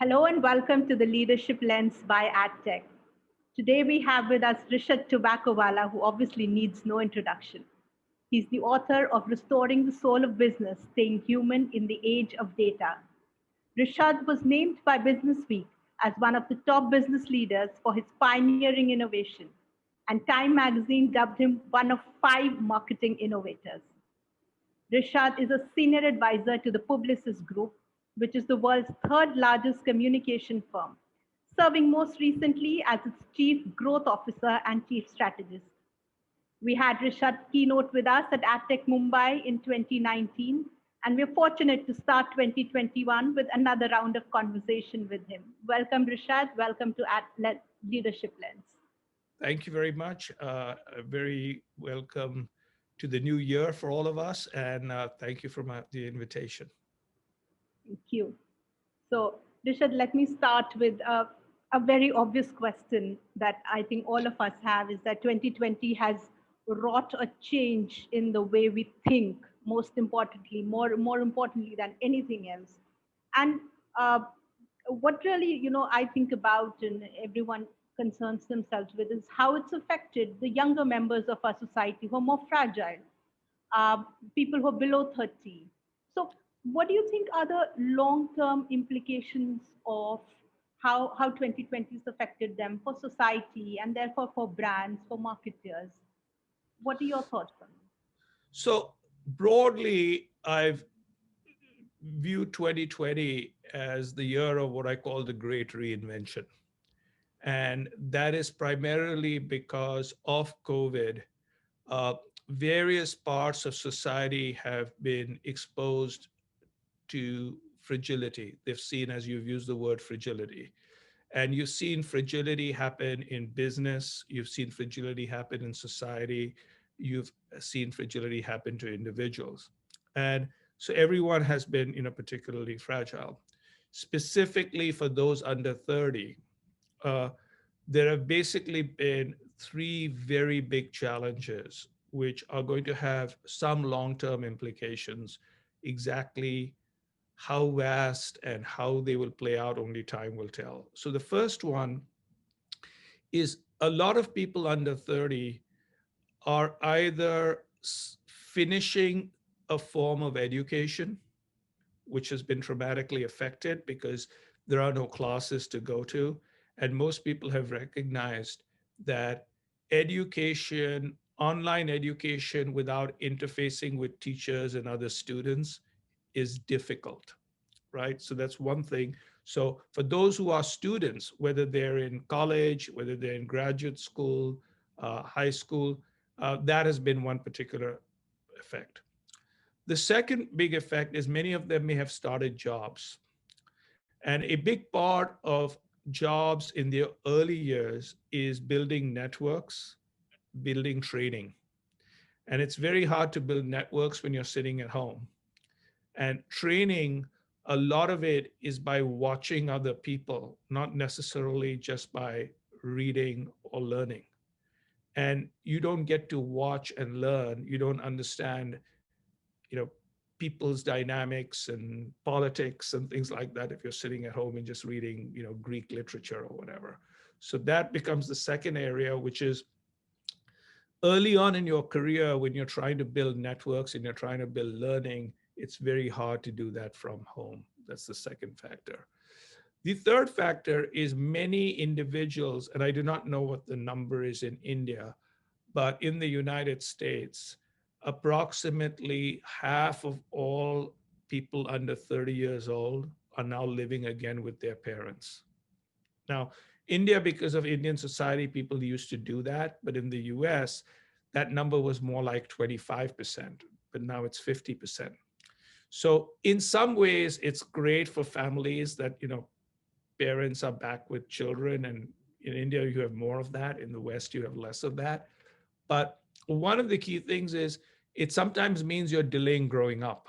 Hello and welcome to the Leadership Lens by AdTech. Today we have with us Rishad Tobaccowala, who obviously needs no introduction. He's the author of Restoring the Soul of Business, Staying Human in the Age of Data. Rishad was named by Business Week as one of the top business leaders for his pioneering innovation, and Time magazine dubbed him one of 5 marketing innovators. Rishad is a senior advisor to the Publicis Group, which is the world's third largest communication firm, serving most recently as its chief growth officer and chief strategist. We had Rishad keynote with us at AdTech Mumbai in 2019, and we're fortunate to start 2021 with another round of conversation with him. Welcome, Rishad. Welcome to Leadership Lens. Thank you very much. A very welcome to the new year for all of us, and thank you for the invitation. Thank you. So, Rishad, let me start with a very obvious question that I think all of us have is that 2020 has wrought a change in the way we think, most importantly, more importantly than anything else. And what really, I think about and everyone concerns themselves with is how it's affected the younger members of our society who are more fragile, uh, people who are below 30. So what do you think are the long-term implications of how 2020 has affected them for society and therefore for brands, for marketers? What are your thoughts on this? So broadly, I've viewed 2020 as the year of what I call the great reinvention. And that is primarily because of COVID. Uh, Various parts of society have been exposed to fragility. They've seen, as you've used the word fragility. And you've seen fragility happen in business, you've seen fragility happen in society, you've seen fragility happen to individuals. And so everyone has been, particularly fragile. Specifically for those under 30, uh, there have basically been 3 very big challenges which are going to have some long-term implications. Exactly how vast and how they will play out, only time will tell. So the first one is a lot of people under 30 are either finishing a form of education, which has been dramatically affected because there are no classes to go to. And most people have recognized that education, online education without interfacing with teachers and other students is difficult, right? So that's one thing. So for those who are students, whether they're in college, whether they're in graduate school, high school, that has been one particular effect. The second big effect is many of them may have started jobs. And a big part of jobs in the early years is building networks, building training. And it's very hard to build networks when you're sitting at home. And training, a lot of it is by watching other people, not necessarily just by reading or learning. And you don't get to watch and learn. You don't understand, you know, people's dynamics and politics and things like that if you're sitting at home and just reading, Greek literature or whatever. So that becomes the second area, which is early on in your career when you're trying to build networks and you're trying to build learning, it's very hard to do that from home. That's the second factor. The third factor is many individuals, and I do not know what the number is in India, but in the United States, approximately half of all people under 30 years old are now living again with their parents. Now, India, because of Indian society, people used to do that, but in the US, that number was more like 25%, but now it's 50%. So in some ways, it's great for families that, parents are back with children. And in India, you have more of that. In the West, you have less of that. But one of the key things is it sometimes means you're delaying growing up.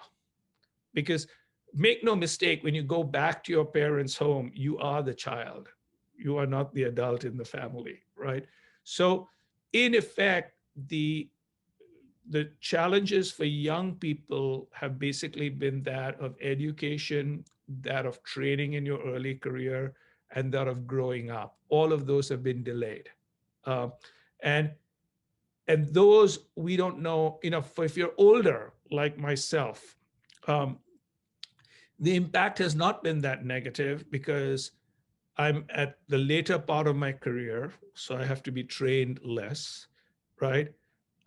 Because make no mistake, when you go back to your parents' home, you are the child. You are not the adult in the family, right? So in effect, the the challenges for young people have basically been that of education, that of training in your early career, and that of growing up. All of those have been delayed. Uh, and and those we don't know, if you're older like myself, um, the impact has not been that negative because I'm at the later part of my career, so I have to be trained less, right?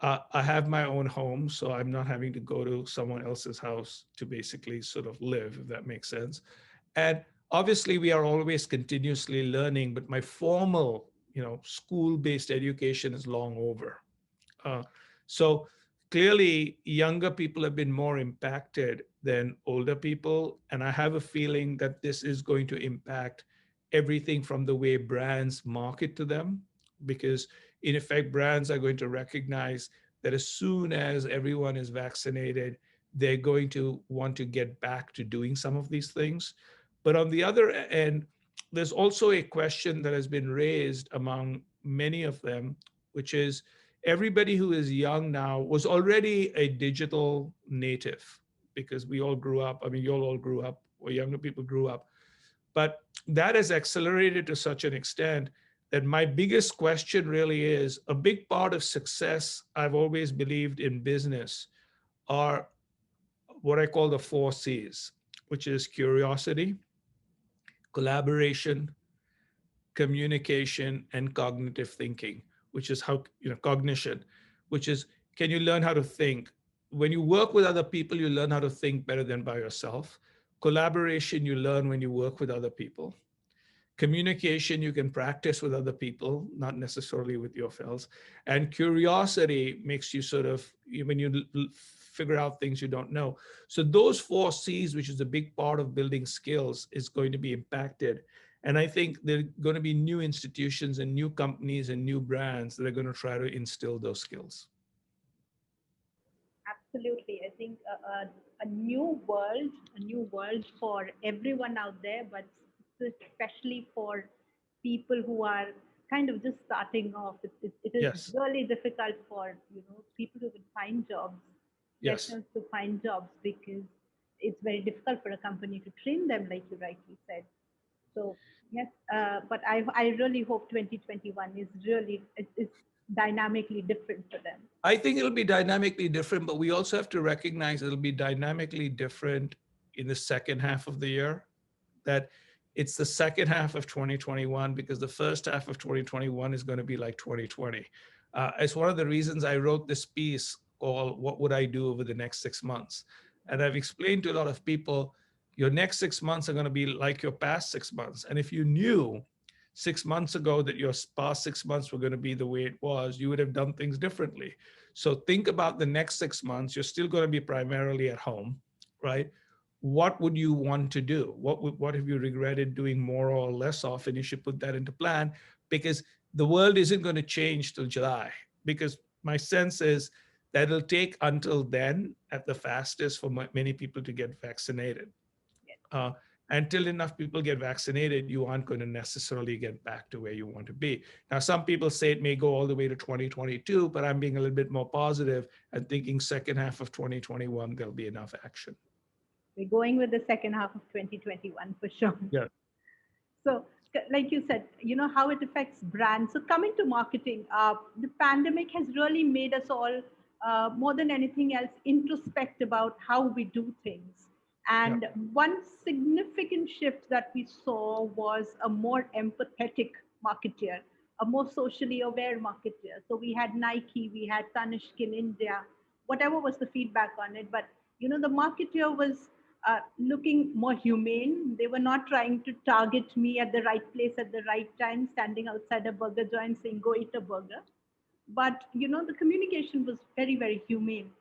I have my own home, so I'm not having to go to someone else's house to basically sort of live, if that makes sense. And obviously, we are always continuously learning, but my formal, school-based education is long over. Uh, so clearly, younger people have been more impacted than older people. And I have a feeling that this is going to impact everything from the way brands market to them, because in effect, brands are going to recognize that as soon as everyone is vaccinated, they're going to want to get back to doing some of these things. But on the other end, there's also a question that has been raised among many of them, which is everybody who is young now was already a digital native because we all grew up. I mean, you all grew up, or younger people grew up. But that has accelerated to such an extent that my biggest question really is a big part of success, I've always believed in business, are what I call the four C's, which is curiosity, collaboration, communication, and cognitive thinking, which is how, cognition, which is, can you learn how to think? When you work with other people, you learn how to think better than by yourself. Collaboration, you learn when you work with other people. Communication, you can practice with other people, not necessarily with yourselves. And curiosity makes you sort of, when you figure out things you don't know. So those four C's, which is a big part of building skills, is going to be impacted. And I think there are going to be new institutions and new companies and new brands that are going to try to instill those skills. Absolutely. I think a new world for everyone out there, but especially for people who are kind of just starting off. It is Yes. really difficult for people who can find jobs, Yes. professionals to find jobs because it's very difficult for a company to train them, like you rightly said. So yes, but I really hope 2021 is dynamically different for them. I think it'll be dynamically different, but we also have to recognize it'll be dynamically different in the second half of the year. That it's the second half of 2021 because the first half of 2021 is going to be like 2020. It's one of the reasons I wrote this piece called What Would I Do Over the Next 6 Months? And I've explained to a lot of people, your next 6 months are going to be like your past 6 months. And if you knew 6 months ago that your past 6 months were going to be the way it was, you would have done things differently. So think about the next 6 months. You're still going to be primarily at home, right? What would you want to do? What have you regretted doing more or less of? And you should put that into plan because the world isn't going to change till July. Because my sense is that it'll take until then, at the fastest, for many people to get vaccinated. Uh, until enough people get vaccinated, you aren't going to necessarily get back to where you want to be. Now, some people say it may go all the way to 2022, but I'm being a little bit more positive and thinking second half of 2021, there'll be enough action. We're going with the second half of 2021 for sure. Yeah. So, like you said, how it affects brands. So, coming to marketing, the pandemic has really made us all, more than anything else, introspect about how we do things. Yeah. And one significant shift that we saw was a more empathetic marketeer, a more socially aware marketeer. So, we had Nike, we had Tanishq in India, whatever was the feedback on it. But, the marketeer was looking more humane. They were not trying to target me at the right place at the right time, standing outside a burger joint saying, go eat a burger. But, the communication was very, very humane.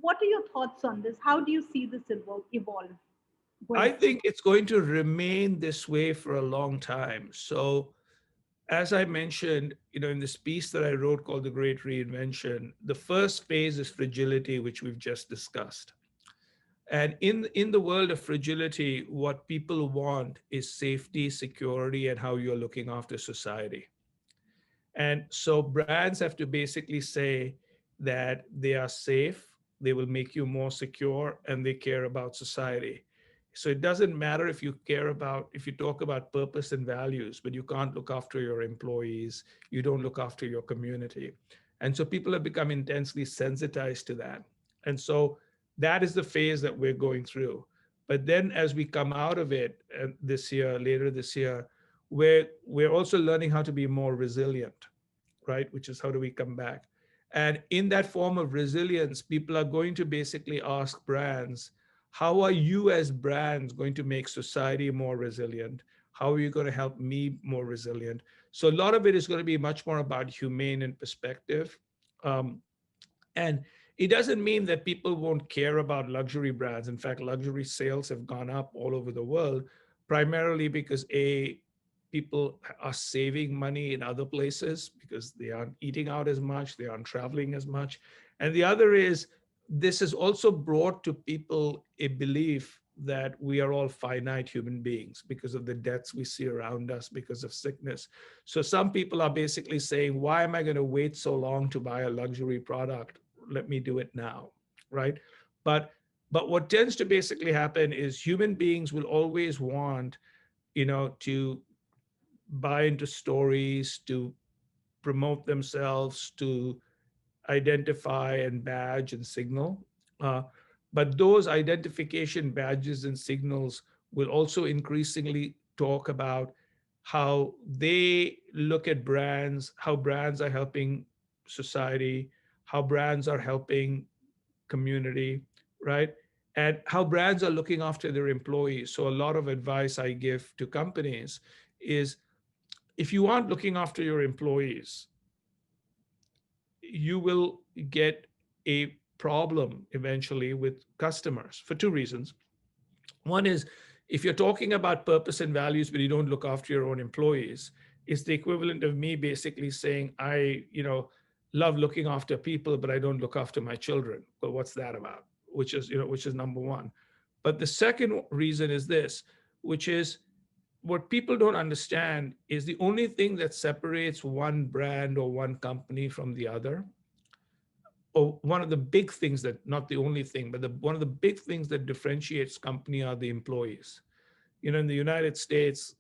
What are your thoughts on this? How do you see this evolve going I forward? think it's going to remain this way for a long time. So, as I mentioned, in this piece that I wrote called The Great Reinvention, the first phase is fragility, which we've just discussed. And in the world of fragility, what people want is safety, security, and how you're looking after society. And so brands have to basically say that they are safe, they will make you more secure, and they care about society. So it doesn't matter if you care about, if you talk about purpose and values, but you can't look after your employees, you don't look after your community. And so people have become intensely sensitized to that. And so that is the phase that we're going through. But then as we come out of it this year, later this year, we're also learning how to be more resilient, right? Which is how do we come back? And in that form of resilience, people are going to basically ask brands, how are you as brands going to make society more resilient? How are you going to help me more resilient? So a lot of it is going to be much more about humane and perspective. Um, and it doesn't mean that people won't care about luxury brands. In fact, luxury sales have gone up all over the world, primarily because people are saving money in other places because they aren't eating out as much, they aren't traveling as much. And the other is this has also brought to people a belief that we are all finite human beings because of the deaths we see around us, because of sickness. So some people are basically saying, why am I going to wait so long to buy a luxury product? Let me do it now, right? But but what tends to basically happen is human beings will always want, to buy into stories, to promote themselves, to identify and badge and signal. Uh, but those identification badges and signals will also increasingly talk about how they look at brands, how brands are helping society, how brands are helping community, right? And how brands are looking after their employees. So, a lot of advice I give to companies is if you aren't looking after your employees, you will get a problem eventually with customers for two reasons. One is if you're talking about purpose and values, but you don't look after your own employees, it's the equivalent of me basically saying, love looking after people, but I don't look after my children. Well, what's that about? Which is number one. But the second reason is this, which is what people don't understand is the only thing that separates one brand or one company from the other, or one of the big things that, not the only thing, but one of the big things that differentiates company are the employees. In the United States,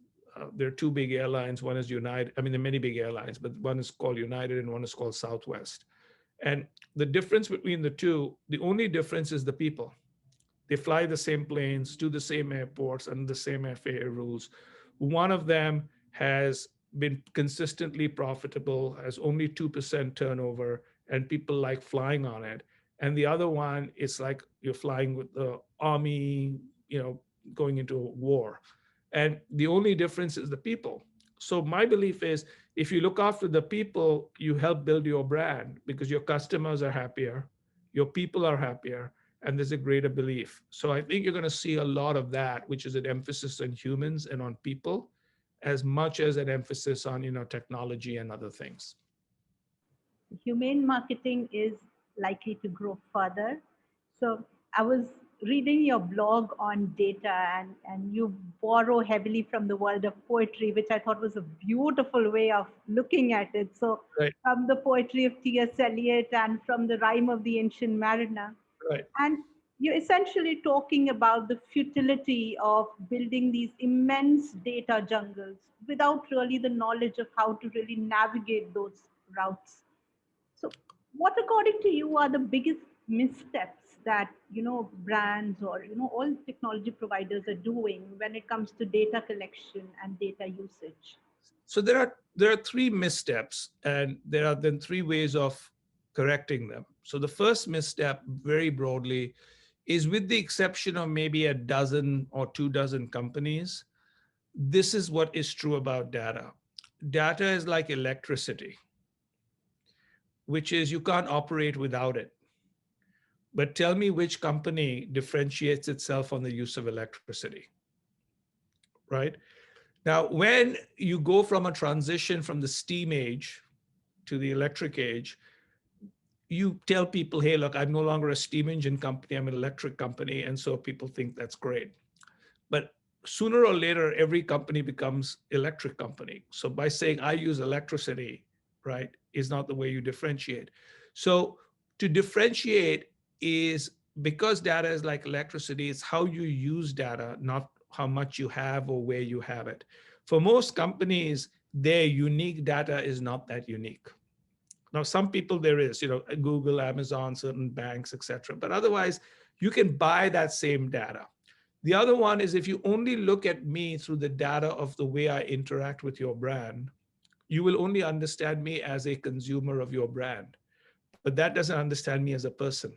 there are two big airlines. One is United. I mean, there are many big airlines, but one is called United and one is called Southwest. And the difference between the two, the only difference is the people. They fly the same planes to the same airports and the same FAA rules. One of them has been consistently profitable, has only 2% turnover, and people like flying on it. And the other one, it's like you're flying with the army, going into a war. And the only difference is the people. So my belief is if you look after the people, you help build your brand because your customers are happier, your people are happier, and there's a greater belief. So I think you're going to see a lot of that, which is an emphasis on humans and on people, as much as an emphasis on technology and other things. Humane marketing is likely to grow further. So I was reading your blog on data, and you borrow heavily from the world of poetry, which I thought was a beautiful way of looking at it. So Right, from the poetry of T.S. Eliot and from the rhyme of the ancient mariner. right. And you're essentially talking about the futility of building these immense data jungles without really the knowledge of how to really navigate those routes. So, what according to you are the biggest missteps that brands or all technology providers are doing when it comes to data collection and data usage? So there are three missteps, and there are then three ways of correcting them. So the first misstep, very broadly, is with the exception of maybe a dozen or 2 dozen companies, this is what is true about data. Data is like electricity, which is you can't operate without it. But tell me which company differentiates itself on the use of electricity, right? Now, when you go from a transition from the steam age to the electric age, you tell people, hey, look, I'm no longer a steam engine company, I'm an electric company. And so people think that's great. But sooner or later, every company becomes electric company. So by saying I use electricity, right, is not the way you differentiate. So To differentiate is because data is like electricity, it's how you use data, not how much you have or where you have it. For most companies, their unique data is not that unique. Now, some people there is, Google, Amazon, certain banks, etc. But otherwise, you can buy that same data. The other one is if you only look at me through the data of the way I interact with your brand, you will only understand me as a consumer of your brand. But that doesn't understand me as a person.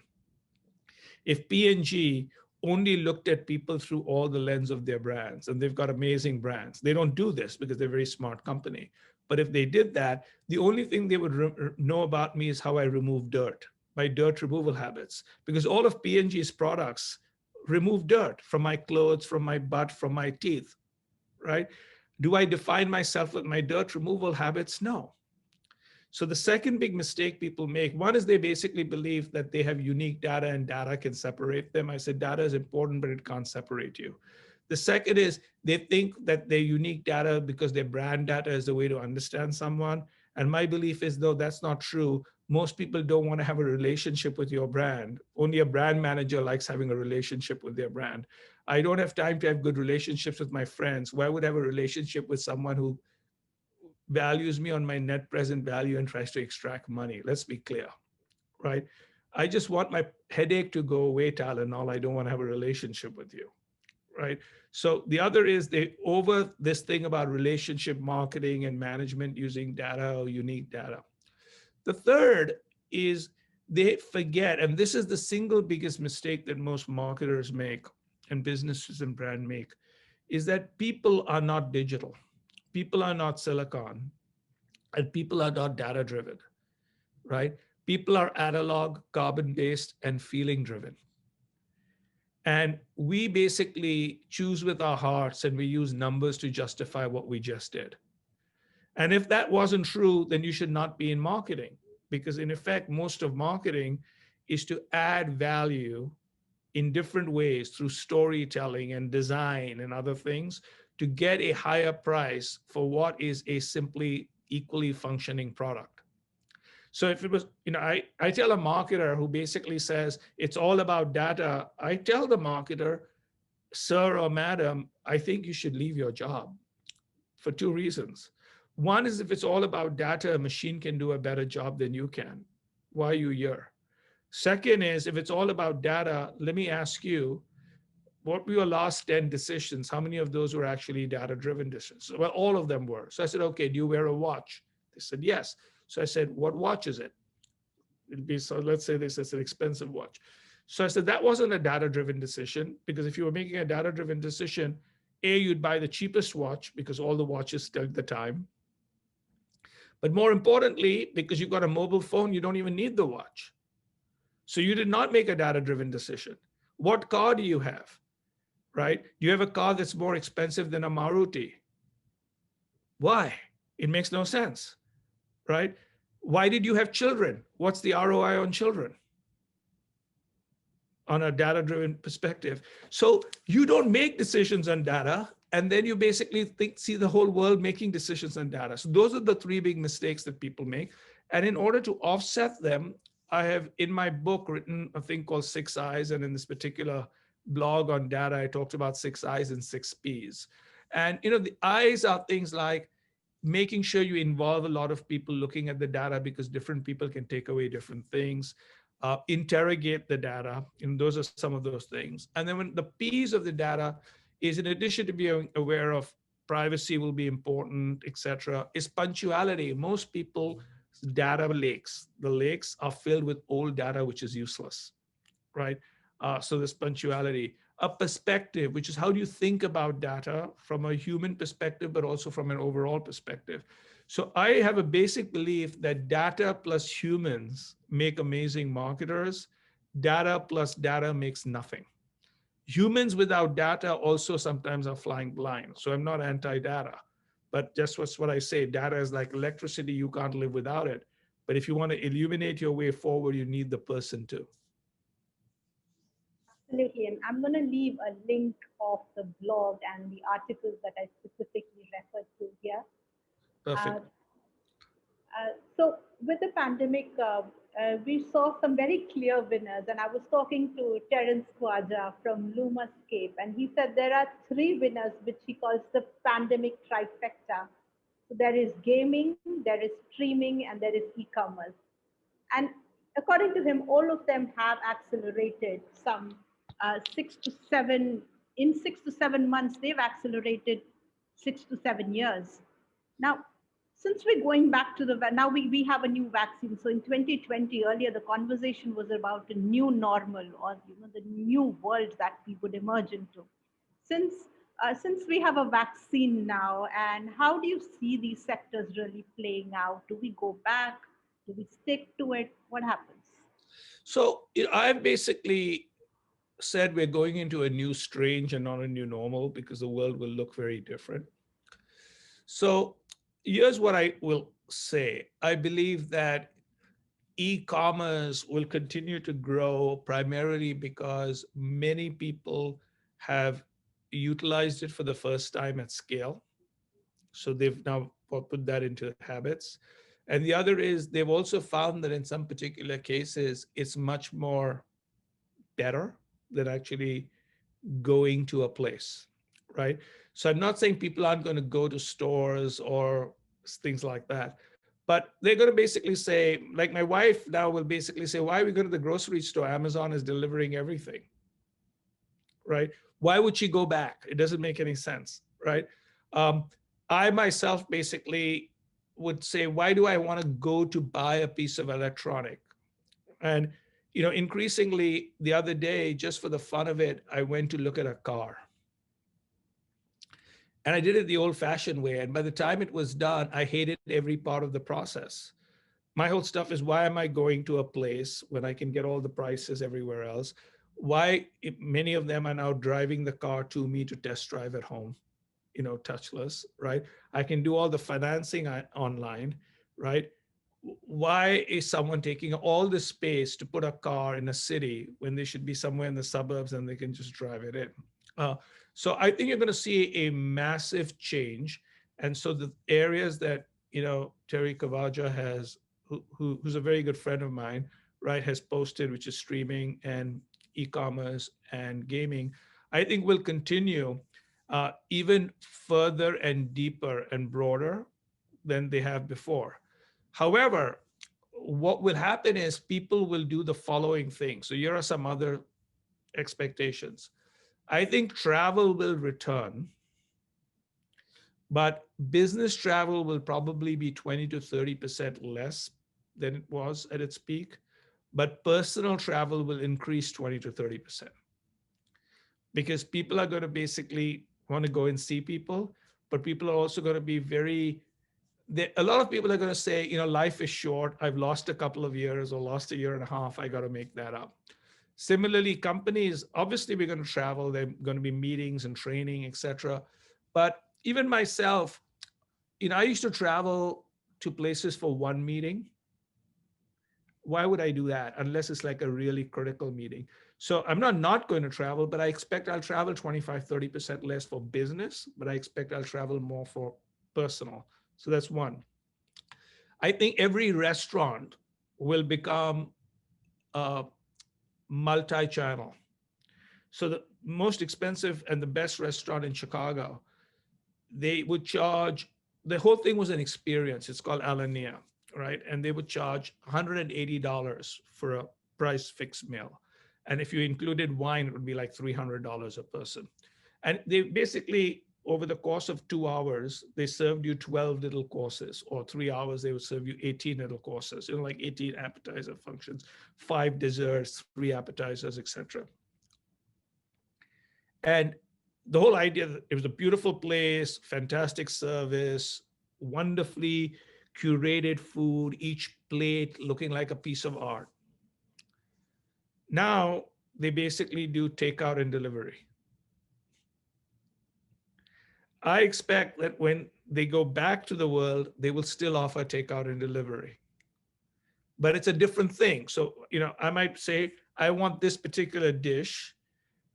If P&G only looked at people through all the lens of their brands, and they've got amazing brands, they don't do this because they're a very smart company. But if they did that, the only thing they would know about me is how I remove dirt, my dirt removal habits, because all of P&G's products remove dirt from my clothes, from my butt, from my teeth, right? Do I define myself with my dirt removal habits? No. So the second big mistake people make, one is they basically believe that they have unique data and data can separate them. I said data is important, but it can't separate you. The second is they think that their unique data because their brand data is the way to understand someone. And my belief is, though that's not true, most people don't want to have a relationship with your brand. Only a brand manager likes having a relationship with their brand. I don't have time to have good relationships with my friends. Why would I have a relationship with someone who values me on my net present value and tries to extract money? Let's be clear, right? I just want my headache to go away, Tylenol. I don't want to have a relationship with you, right? So the other is they over this thing about relationship marketing and management using data or unique data. The third is they forget, and this is the single biggest mistake that most marketers make and businesses and brand make, is that people are not digital. People are not silicon, and people are not data driven, right? People are analog, carbon based, and feeling driven. And we basically choose with our hearts and we use numbers to justify what we just did. And if that wasn't true, then you should not be in marketing, because in effect, most of marketing is to add value in different ways through storytelling and design and other things to get a higher price for what is a simply equally functioning product. So if it was, I tell a marketer who basically says it's all about data, I tell the marketer, sir or madam, I think you should leave your job for two reasons. One is if it's all about data, a machine can do a better job than you can. Why are you here? Second is if it's all about data, let me ask you, what were your last 10 decisions? How many of those were actually data-driven decisions? Well, all of them were. So I said, okay, do you wear a watch? They said, yes. So I said, what watch is it? It'd be, so let's say this is an expensive watch. So I said, that wasn't a data-driven decision, because if you were making a data-driven decision, A, you'd buy the cheapest watch because all the watches tell the time. But more importantly, because you've got a mobile phone, you don't even need the watch. So you did not make a data-driven decision. What car do you have, right? Do you have a car that's more expensive than a Maruti? Why? It makes no sense, right? Why did you have children? What's the ROI on children? On a data-driven perspective. So you don't make decisions on data, and then you basically see the whole world making decisions on data. So those are the three big mistakes that people make. And in order to offset them, I have in my book written a thing called 6 Eyes, and in this particular blog on data, I talked about 6 Eyes and 6 Ps. And the eyes are things like making sure you involve a lot of people looking at the data, because different people can take away different things. Interrogate the data, and those are some of those things. And then when the P's of the data is, in addition to being aware of privacy will be important, etc., is punctuality. Most people data lakes, the lakes are filled with old data which is useless, right? So there's punctuality. A perspective, which is how do you think about data from a human perspective, but also from an overall perspective. So I have a basic belief that data plus humans make amazing marketers. Data plus data makes nothing. Humans without data also sometimes are flying blind. So I'm not anti-data, but just what's what I say, data is like electricity, you can't live without it. But if you want to illuminate your way forward, you need the person too. Absolutely. And I'm going to leave a link of the blog and the articles that I specifically referred to here. Uh, Perfect. So with the pandemic, we saw some very clear winners, and I was talking to Terence Khwaja from Lumascape, and he said there are three winners, which he calls the pandemic trifecta. So there is gaming, there is streaming, and there is e-commerce. And according to him, all of them have accelerated some 6 to 7 months. They've accelerated 6 to 7 years. Now, since we're going back to now we have a new vaccine. So in 2020, earlier the conversation was about a new normal, or the new world that we would emerge into. Since we have a vaccine now, and how do you see these sectors really playing out? Do we go back? Do we stick to it? What happens? So I've basically said we're going into a new strange and not a new normal because the world will look very different. So here's what I will say. I believe that e-commerce will continue to grow primarily because many people have utilized it for the first time at scale. So they've now put that into habits. And the other is they've also found that in some particular cases, it's much more better than actually going to a place, right? So I'm not saying people aren't going to go to stores or things like that, but they're going to basically say, like my wife now will basically say, why are we going to the grocery store? Amazon is delivering everything, right? Why would she go back? It doesn't make any sense, right? Um, I myself basically would say, why do I want to go to buy a piece of electronic? And increasingly the other day, just for the fun of it, I went to look at a car. And I did it the old-fashioned way. And by the time it was done, I hated every part of the process. My whole stuff is, why am I going to a place when I can get all the prices everywhere else? Why many of them are now driving the car to me to test drive at home, touchless, right? I can do all the financing online, right? Why is someone taking all the space to put a car in a city when they should be somewhere in the suburbs and they can just drive it in? Uh, so I think you're going to see a massive change. And so the areas that, Terry Kavaja has, who's a very good friend of mine, right, has posted, which is streaming and e-commerce and gaming, I think will continue even further and deeper and broader than they have before. However, what will happen is people will do the following thing. So here are some other expectations. I think travel will return, but business travel will probably be 20 to 30% less than it was at its peak. But personal travel will increase 20 to 30% because people are going to basically want to go and see people, but people are also going to be a lot of people are going to say, life is short. I've lost a couple of years or lost a year and a half. I got to make that up. Similarly, companies, obviously we're going to travel. There are going to be meetings and training, etc. But even myself, I used to travel to places for one meeting. Why would I do that unless it's like a really critical meeting? So I'm not going to travel, but I expect I'll travel 25, 30% less for business, but I expect I'll travel more for personal. So that's one. I think every restaurant will become multi-channel. So the most expensive and the best restaurant in Chicago, they would charge, the whole thing was an experience. It's called Alania, right? And they would charge $180 for a price fixed meal. And if you included wine, it would be like $300 a person. And they basically, over the course of 2 hours, they served you 12 little courses, or 3 hours, they would serve you 18 little courses, like 18 appetizer functions, 5 desserts, 3 appetizers, etc. And the whole idea that it was a beautiful place, fantastic service, wonderfully curated food, each plate looking like a piece of art. Now they basically do takeout and delivery. I expect that when they go back to the world, they will still offer takeout and delivery. But it's a different thing. So, I might say, I want this particular dish.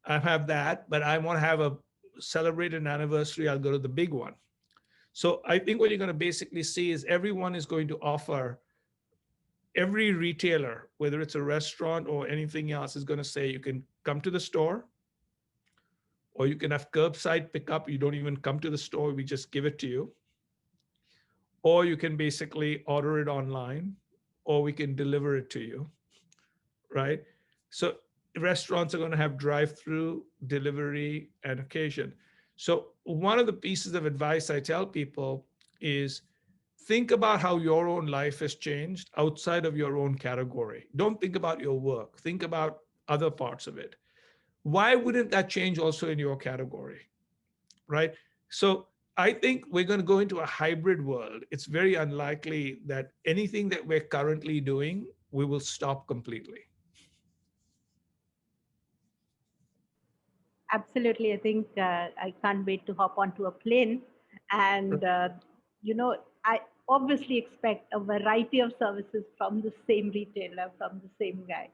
I have that, but I want to have a celebrate an anniversary. I'll go to the big one. So I think what you're going to basically see is everyone is going to offer every retailer, whether it's a restaurant or anything else, is going to say you can come to the store, or you can have curbside pickup. You don't even come to the store, we just give it to you. Or you can basically order it online, or we can deliver it to you, right? So restaurants are going to have drive-through, delivery, and occasion. So one of the pieces of advice I tell people is think about how your own life has changed outside of your own category. Don't think about your work. Think about other parts of it. Why wouldn't that change also in your category, right? So I think we're going to go into a hybrid world. It's very unlikely that anything that we're currently doing, we will stop completely. Absolutely. I think I can't wait to hop onto a plane. And, you know, I obviously expect a variety of services from the same retailer, from the same guy.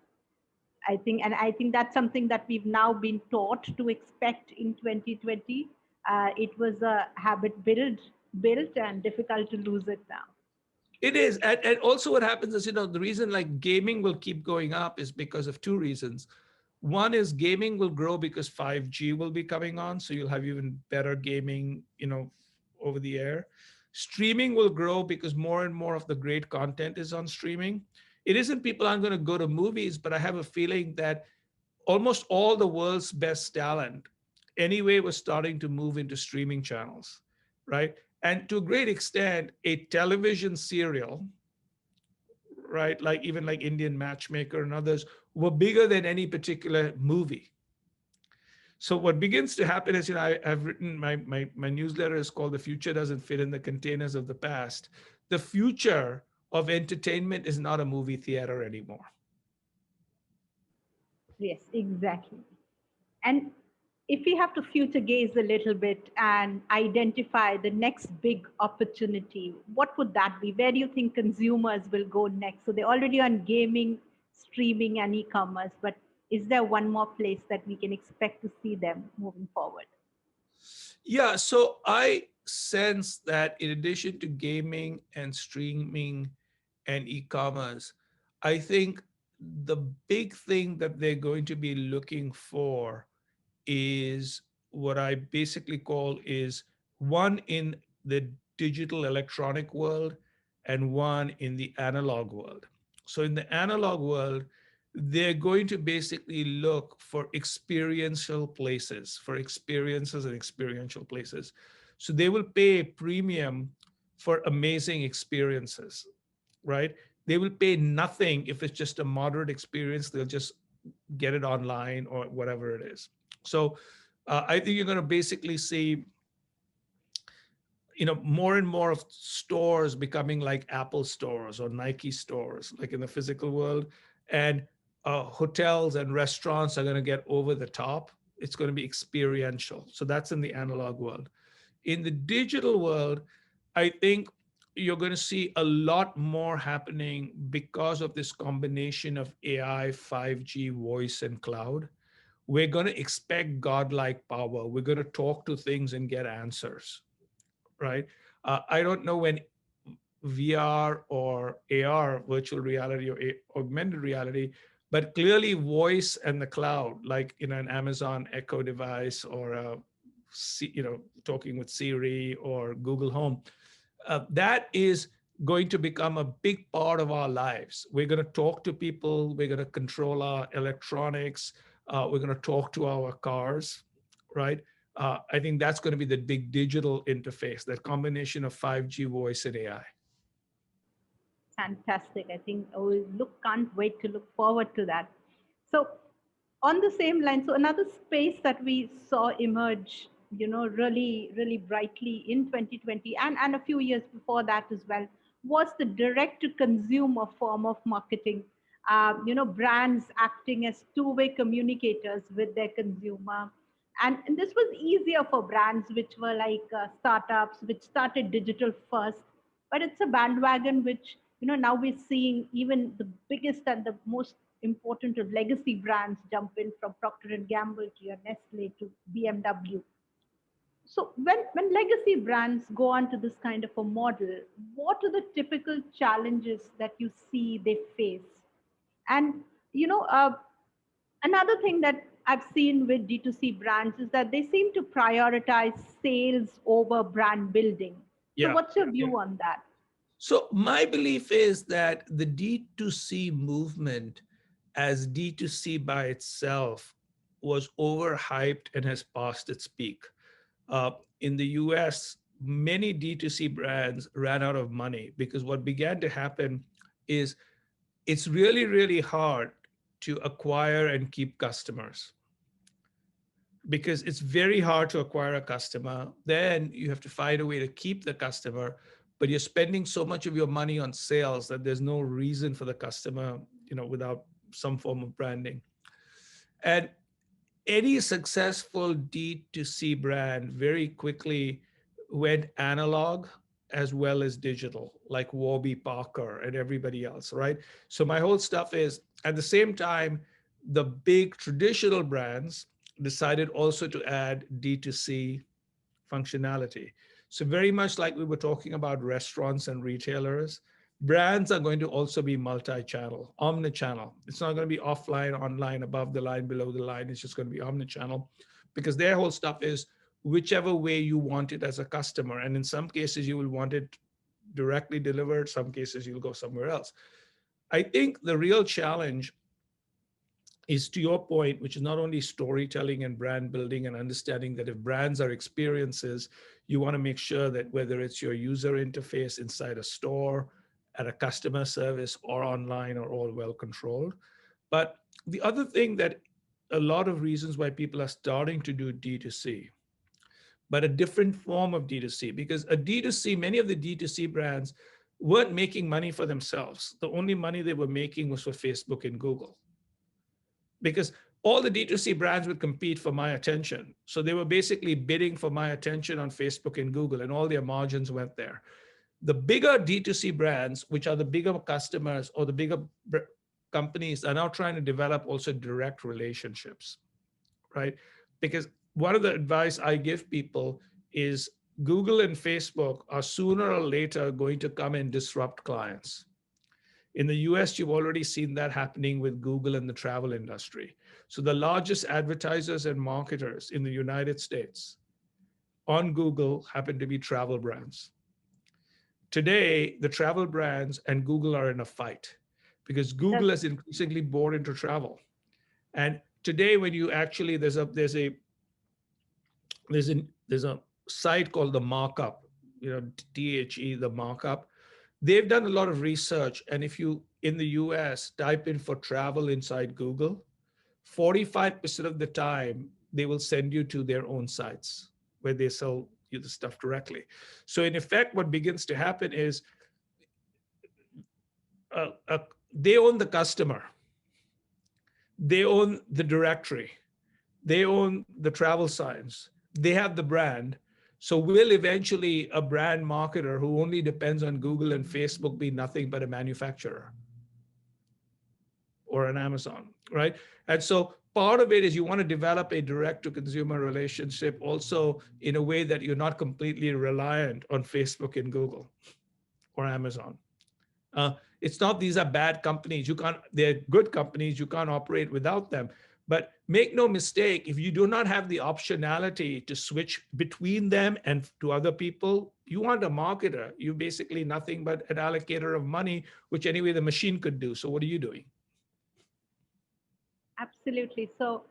And I think that's something that we've now been taught to expect in 2020. It was a habit built and difficult to lose it now. It is. And also what happens is, the reason like gaming will keep going up is because of two reasons. One is gaming will grow because 5G will be coming on. So you'll have even better gaming, over the air. Streaming will grow because more and more of the great content is on streaming. It isn't people aren't going to go to movies, but I have a feeling that almost all the world's best talent anyway was starting to move into streaming channels, right? And to a great extent, a television serial, right, like even like Indian Matchmaker and others, were bigger than any particular movie. So what begins to happen is, I've written my newsletter is called "The Future Doesn't Fit in the Containers of the Past." The future of entertainment is not a movie theater anymore. Yes, exactly. And if we have to future gaze a little bit and identify the next big opportunity, what would that be? Where do you think consumers will go next? So they're already on gaming, streaming, and e-commerce, but is there one more place that we can expect to see them moving forward? Yeah, so I sense that in addition to gaming and streaming and e-commerce, I think the big thing that they're going to be looking for is what I basically call is one in the digital electronic world and one in the analog world. So in the analog world, they're going to basically look for experiential places, for experiences and experiential places. So they will pay a premium for amazing experiences, right? They will pay nothing if it's just a moderate experience. They'll just get it online or whatever it is. So I think you're going to basically see, more and more of stores becoming like Apple stores or Nike stores, like in the physical world, and hotels and restaurants are going to get over the top. It's going to be experiential. So that's in the analog world. In the digital world, I think you're going to see a lot more happening because of this combination of AI, 5G, voice, and cloud. We're going to expect godlike power. We're going to talk to things and get answers, right? I don't know when VR or AR, virtual reality or augmented reality, but clearly voice and the cloud, like in an Amazon Echo device or talking with Siri or Google Home, that is going to become a big part of our lives. We're going to talk to people. We're going to control our electronics. We're going to talk to our cars, right? I think that's going to be the big digital interface, that combination of 5G, voice, and AI. Fantastic. I think can't wait to look forward to that. So, on the same line, so another space that we saw emerge, really, really brightly in 2020 and a few years before that as well, was the direct to consumer form of marketing. Brands acting as two-way communicators with their consumer. And this was easier for brands which were like startups, which started digital first, but it's a bandwagon which now we're seeing even the biggest and the most important of legacy brands jump in, from Procter and Gamble to your Nestle to BMW. So when legacy brands go onto this kind of a model, what are the typical challenges that you see they face? And you know, another thing that I've seen with D2C brands is that they seem to prioritize sales over brand building. So Yeah. what's your view on that? So my belief is that the D2C movement as D2C by itself was overhyped and has passed its peak. In the US, many D2C brands ran out of money because what began to happen is it's really, really hard to acquire and keep customers because it's very hard to acquire a customer. Then you have to find a way to keep the customer, but you're spending so much of your money on sales that there's no reason for the customer, without some form of branding. And any successful D2C brand very quickly went analog as well as digital, like Warby Parker and everybody else, right? So my whole stuff is at the same time, the big traditional brands decided also to add D2C functionality. So very much like we were talking about restaurants and retailers, brands are going to also be multi-channel, omni-channel. It's not going to be offline, online, above the line, below the line. It's just going to be omni-channel because their whole stuff is whichever way you want it as a customer. And in some cases, you will want it directly delivered. Some cases, you'll go somewhere else. I think the real challenge is to your point, which is not only storytelling and brand building and understanding that if brands are experiences, you want to make sure that whether it's your user interface inside a store, at a customer service, or online are all well controlled. But the other thing that a lot of reasons why people are starting to do D2C, but a different form of D2C, because a D2C, many of the D2C brands weren't making money for themselves. The only money they were making was for Facebook and Google because all the D2C brands would compete for my attention. So they were basically bidding for my attention on Facebook and Google, and all their margins went there. The bigger D2C brands, which are the bigger customers or the bigger companies, are now trying to develop also direct relationships, right? Because one of the advice I give people is Google and Facebook are sooner or later going to come and disrupt clients. In the US, you've already seen that happening with Google and the travel industry. So the largest advertisers and marketers in the United States on Google happen to be travel brands. Today, the travel brands and Google are in a fight because Google That's has increasingly bought into travel. And today, when you actually there's a site called the Markup, THE, the Markup. They've done a lot of research, and if you in the US type in for travel inside Google, 45% of the time they will send you to their own sites where they sell you the stuff directly. So in effect, what begins to happen is uh, uh, they own the customer, they own the directory, they own the travel signs, they have the brand. So will eventually a brand marketer who only depends on Google and Facebook be nothing but a manufacturer or an Amazon, right? And so part of it is you want to develop a direct to consumer relationship also in a way that you're not completely reliant on Facebook and Google or Amazon. It's not these are bad companies. You can't, they're good companies. You can't operate without them. But make no mistake, if you do not have the optionality to switch between them and to other people, you want a marketer. You're basically nothing but an allocator of money, which anyway the machine could do. So what are you doing? absolutely. So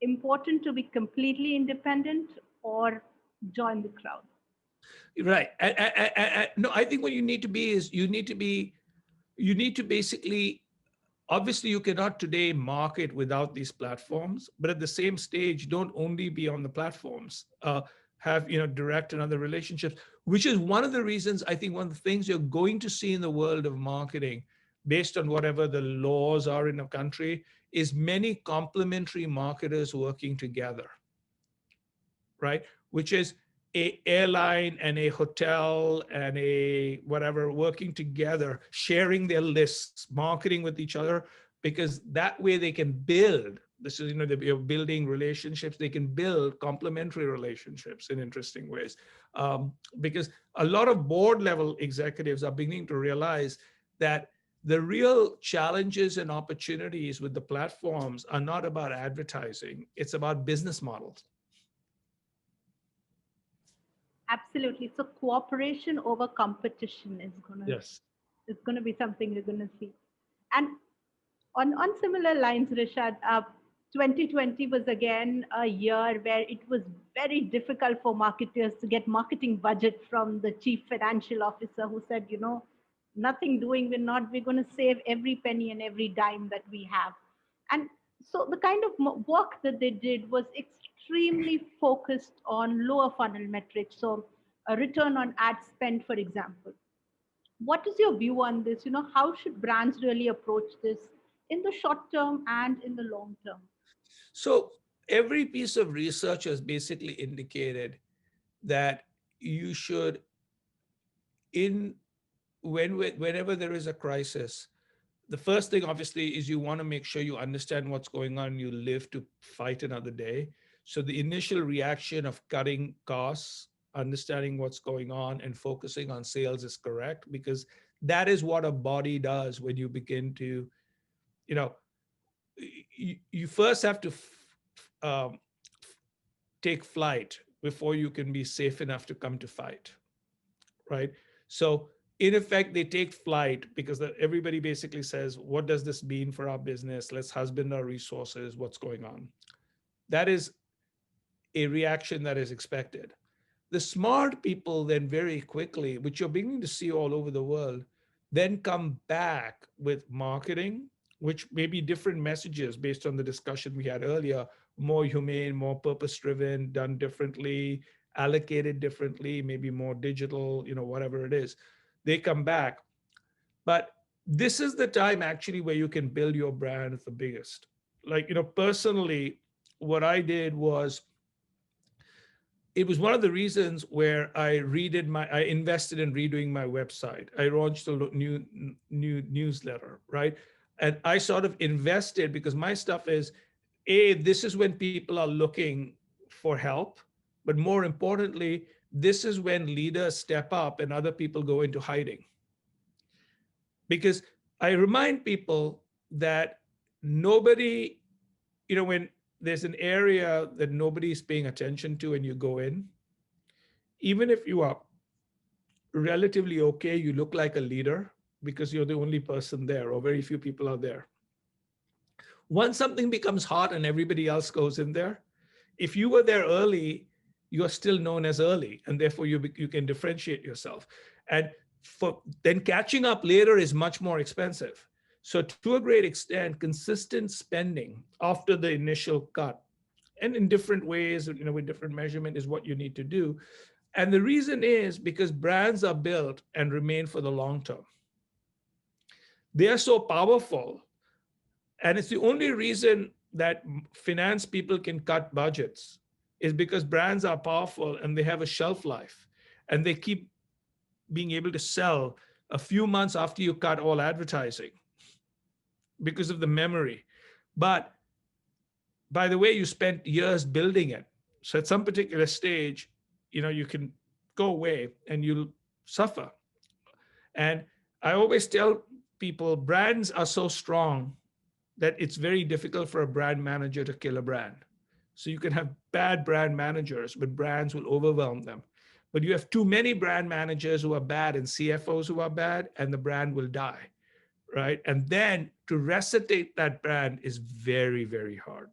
important to be completely independent or join the crowd. Right. No, I think what you need to be is you need to basically, obviously you cannot today market without these platforms, but at the same stage, don't only be on the platforms. Have direct and other relationships, which is one of the reasons I think one of the things you're going to see in the world of marketing, based on whatever the laws are in a country, is many complementary marketers working together, right? Which is a airline and a hotel and a whatever working together, sharing their lists, marketing with each other, because that way they can build This is, they're building relationships. They can build complementary relationships in interesting ways. Because a lot of board level executives are beginning to realize that the real challenges and opportunities with the platforms are not about advertising, it's about business models. Absolutely. So cooperation over competition Yes. is gonna be something we're gonna see. And on similar lines, Rishad, 2020 was again a year where it was very difficult for marketers to get marketing budget from the chief financial officer who said, nothing doing, we're going to save every penny and every dime that we have. And so the kind of work that they did was extremely focused on lower funnel metrics. So a return on ad spend, for example. What is your view on this? How should brands really approach this in the short term and in the long term? So every piece of research has basically indicated that you should, in whenever there is a crisis, the first thing obviously is you want to make sure you understand what's going on, you live to fight another day. So the initial reaction of cutting costs, understanding what's going on, and focusing on sales is correct, because that is what a body does when you begin to, you know you first have to take flight before you can be safe enough to come to fight, right? So in effect, they take flight because everybody basically says, what does this mean for our business? Let's husband our resources. What's going on? That is a reaction that is expected. The smart people then very quickly, which you're beginning to see all over the world, then come back with marketing, which may be different messages based on the discussion we had earlier, more humane, more purpose driven, done differently, allocated differently, maybe more digital, whatever it is. They come back. But this is the time actually where you can build your brand the biggest. Like, personally, what I did was, it was one of the reasons where I invested in redoing my website. I launched a new newsletter, right? And I sort of invested because my stuff is, this is when people are looking for help, but more importantly, this is when leaders step up and other people go into hiding. Because I remind people that nobody, when there's an area that nobody's paying attention to and you go in, even if you are relatively okay, you look like a leader because you're the only person there or very few people are there. Once something becomes hot and everybody else goes in there, if you were there early, you are still known as early, and therefore you can differentiate yourself. And for then catching up later is much more expensive. So to a great extent, consistent spending after the initial cut, and in different ways, with different measurement, is what you need to do. And the reason is because brands are built and remain for the long term. They are so powerful. And it's the only reason that finance people can cut budgets, is because brands are powerful and they have a shelf life and they keep being able to sell a few months after you cut all advertising because of the memory. But by the way, you spent years building it. So at some particular stage, you can go away and you'll suffer. And I always tell people, brands are so strong that it's very difficult for a brand manager to kill a brand. So you can have bad brand managers, but brands will overwhelm them. But you have too many brand managers who are bad and CFOs who are bad, and the brand will die, right? And then to resuscitate that brand is very, very hard.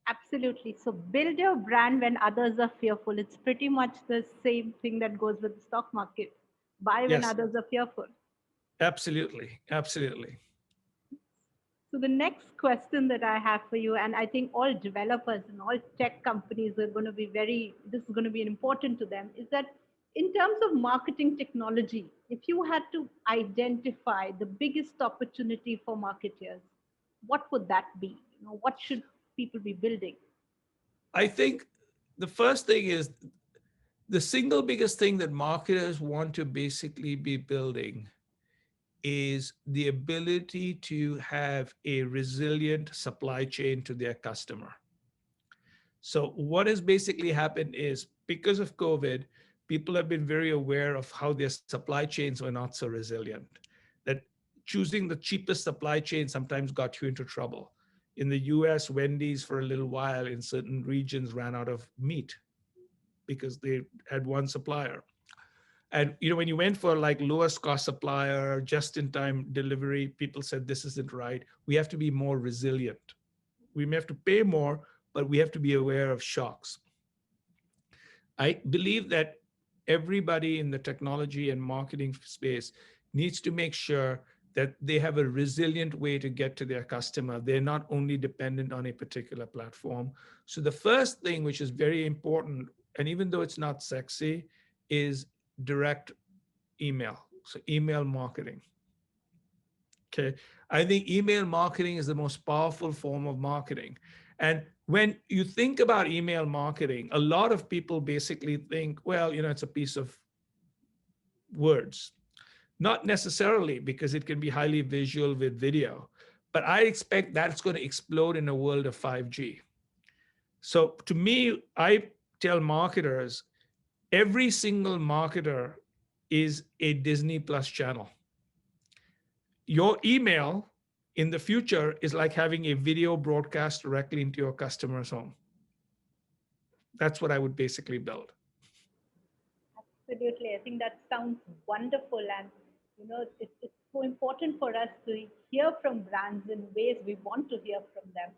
Absolutely. So build your brand when others are fearful. It's pretty much the same thing that goes with the stock market. Buy when Yes, others are fearful. absolutely. Absolutely. So the next question that I have for you, and I think all developers and all tech companies are going to be this is going to be important to them, is that in terms of marketing technology, if you had to identify the biggest opportunity for marketers, what would that be? What should people be building? I think the first thing is, the single biggest thing that marketers want to basically be building is the ability to have a resilient supply chain to their customer. So what has basically happened is because of COVID, people have been very aware of how their supply chains were not so resilient, that choosing the cheapest supply chain sometimes got you into trouble. In the US, Wendy's for a little while in certain regions ran out of meat because they had one supplier. And when you went for like lowest cost supplier, just in time delivery, people said this isn't right. We have to be more resilient. We may have to pay more, but we have to be aware of shocks. I believe that everybody in the technology and marketing space needs to make sure that they have a resilient way to get to their customer. They're not only dependent on a particular platform. So the first thing, which is very important, and even though it's not sexy, is direct email. So email marketing. Okay. I think email marketing is the most powerful form of marketing. And when you think about email marketing, a lot of people basically think, well, it's a piece of words. Not necessarily, because it can be highly visual with video. But I expect that's going to explode in a world of 5G. So to me, I tell marketers, every single marketer is a Disney Plus channel. Your email in the future is like having a video broadcast directly into your customer's home. That's what I would basically build. Absolutely. I think that sounds wonderful. And, it's so important for us to hear from brands in ways we want to hear from them. So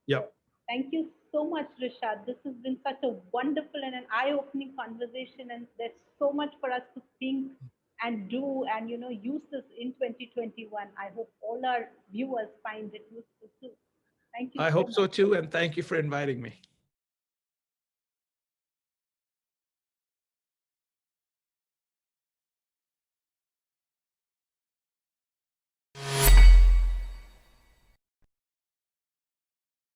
Yep. thank you so much, Rishad. This has been such a wonderful and an eye-opening conversation. And there's so much for us to think and do and, use this in 2021. I hope all our viewers find it useful too. Thank you I so hope so much. too. And thank you for inviting me.